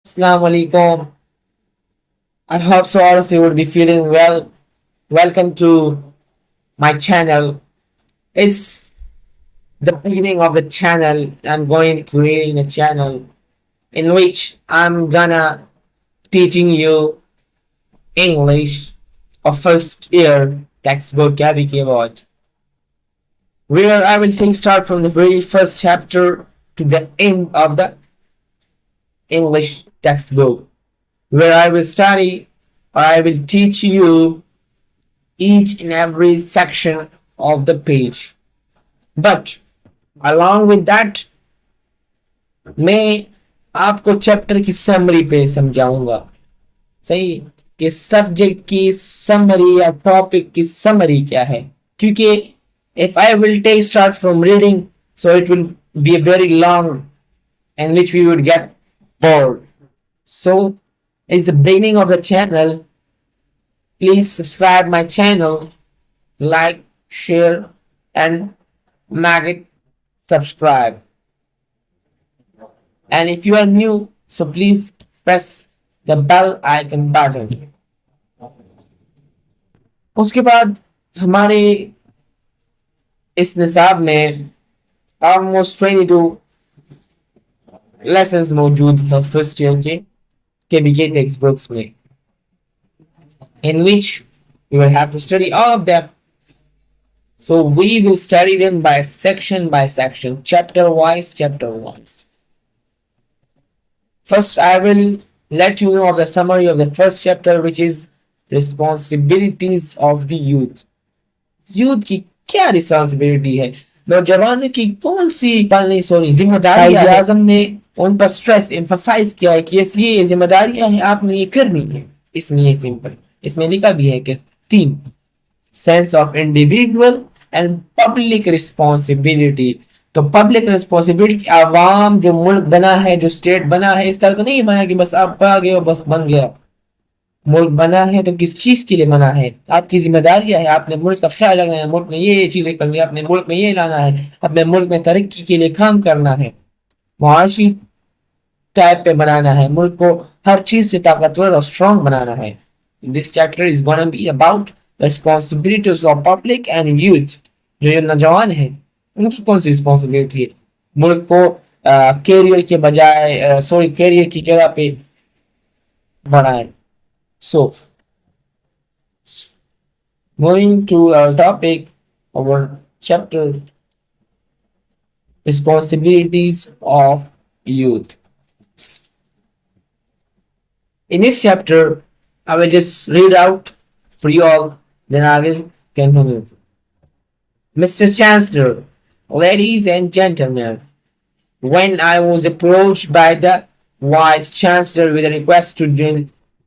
Assalamu alaikum. I hope so all of you would be feeling well. Welcome to my channel. It's the beginning of the channel. I'm going to creating a channel in which I'm gonna teaching you English of first year textbook Gabby about where I will take start from the very first chapter to the end of the English textbook where I will study or I will teach you each and every section of the page. But along with that, मैं आपको chapter की summary पे समझाऊंगा सही कि subject की summary या topic की समरी क्या है क्योंकि if I will take start from reading so it will be a very long in which we would get bored. So it's the beginning of the channel. Please subscribe my channel, like, share, and make it subscribe. And if you are new, so please press the bell icon button. उसके बाद हमारे इस निसाब में almost 22 lessons मौजूद है first year के KBK textbooks में in which you will have to study all of them. So we will study them by section, chapter wise. First, I will let you know of the summary of the first chapter, which is responsibilities of the youth. Youth की क्या responsibility है नौजवानों की कौन सी पालनी sorry जिम्मेदारियां है आजम ने उन पर स्ट्रेस एम्फसाइज किया है कि ये जिम्मेदारियां हैं आपने ये करनी है इसमें ये सिंपल इसमें लिखा भी है कि तीन sense of individual and public responsibility तो पब्लिक रिस्पॉन्सिबिलिटी आवाम जो मुल्क बना है जो स्टेट बना है इस तरह तो नहीं बना कि बस आप आ गए हो बस बन गया मुल्क बना है तो किस चीज के लिए बना है आपकी जिम्मेदारियां है आपने मुल्क का ख्याल रखना है मुल्क में ये चीजें करनी है अपने मुल्क में ये लाना है अपने मुल्क में तरक्की के लिए काम करना है मुआशी टाइप पे बनाना है मुल्क को हर चीज से ताकतवर और स्ट्रॉन्ग बनाना है this chapter is gonna be about the responsibilities of public and youth जो ये नौजवान है उनकी कौन सी रिस्पॉन्सिबिलिटी है मुल्क को कैरियर के बजाय सॉरी कैरियर की जगह पे बढ़ाए So, moving to our topic, our chapter responsibilities of youth. In this chapter, I will just read out for you all, then I will continue. Mr. Chancellor, ladies and gentlemen, when I was approached by the Vice Chancellor with a request to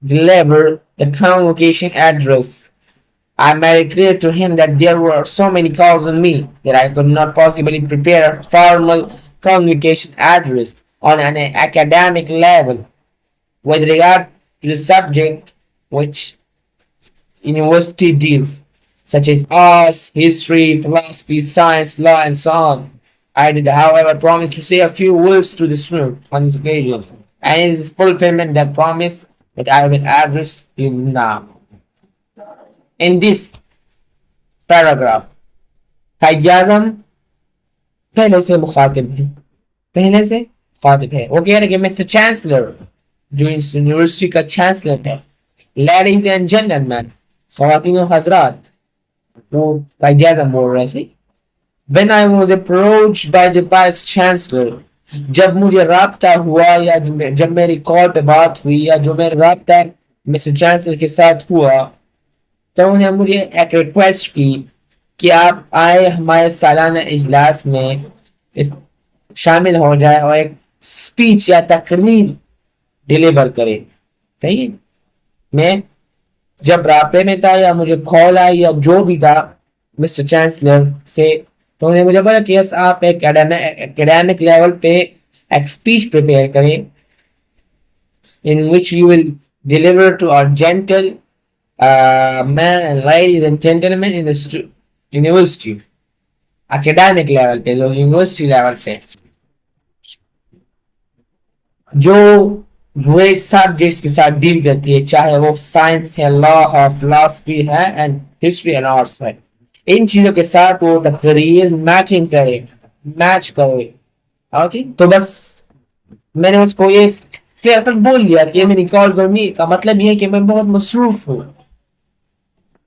deliver the convocation address. I made it clear to him that there were so many calls on me that I could not possibly prepare a formal convocation address on an academic level with regard to the subject which university deals, such as arts, history, philosophy, science, law, and so on. I did, however, promise to say a few words to the student on this occasion, and it is fulfillment that promise that I will address you now. In this paragraph, कायद आज़म पहले से मुखातिब है पहले से मुखातिब है वो कह रहे कि मिस्टर चांसलर जो इस यूनिवर्सिटी का चांसलर है लेडीज एंड जेंटलमैन ख़वातीन और हज़रात वो कायद आज़म बोल रहे थे When I was approached by the vice chancellor जब मुझे राब्ता हुआ या जब मेरी कॉल पे बात हुई या जो मेरा राब्ता मिस्टर चांसलर के साथ हुआ तो उन्हें मुझे एक रिक्वेस्ट की कि आप आए हमारे सालाना इजलास में शामिल हो जाए और एक स्पीच या तकरीर डिलीवर करें सही है मैं जब राब्ते में था या मुझे कॉल आई या जो भी था मिस्टर चांसलर से तो उन्हें मुझे बोला कि यस आप एक एकेडमिक लेवल पे एक स्पीच प्रिपेयर करें in which you will deliver to our gentle men and ladies and gentlemen in the university academic level पे जो यूनिवर्सिटी लेवल पे जो ग्रेट सब्जेक्ट्स के साथ डील करती है, चाहे वो साइंस है, लॉ है, फिलोसफी है एंड हिस्ट्री एंड आर्ट्स है। इन चीजों के साथ वो तकरीर मैचिंग करे, मैच करे। ओके, तो बस मैंने उसको ये क्लियर कट बोल दिया कि मेरी कॉल्स और मी का मतलब ये है कि मैं बहुत मसरूफ हूँ,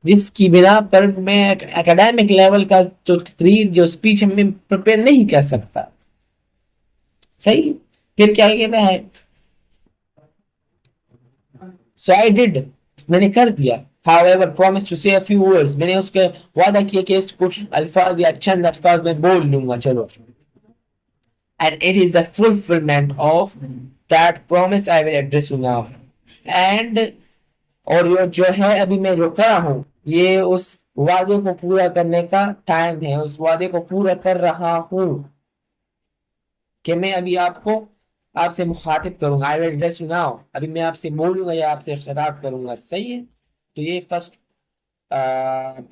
जिसकी बिना पर मैं एकेडमिक लेवल का जो तकरीर जो स्पीच मैं प्रिपेयर नहीं कर सकता। सही। फिर क्या कहता है, सो आई डिड, मैंने कर दिया। however promise to say a few words, मैंने उसके वादा किया कि कुछ अल्फाज या चंद अल्फाज मैं बोल लूंगा, चलो। and it is the fulfillment of that promise I will address you now, and और ये जो है अभी मैं जो कर रहा हूँ ये उस वादे को पूरा करने का टाइम है, उस वादे को पूरा कर रहा हूँ कि मैं अभी आपको आपसे मुखातिब करूंगा। I will address you now, अभी मैं आपसे बोलूंगा या आपसे खिताब करूंगा। सही है। तो ये फर्स्ट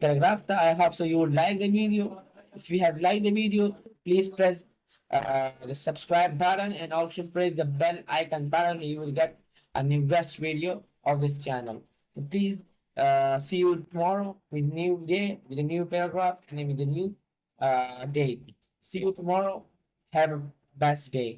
paragraph था। I hope so you would like the video. If you have liked the video, please press the subscribe button and also press the bell icon button. You will get a new best video of this channel. So please see you tomorrow with new day, with a new paragraph, and then with a new date. See you tomorrow. Have a best day.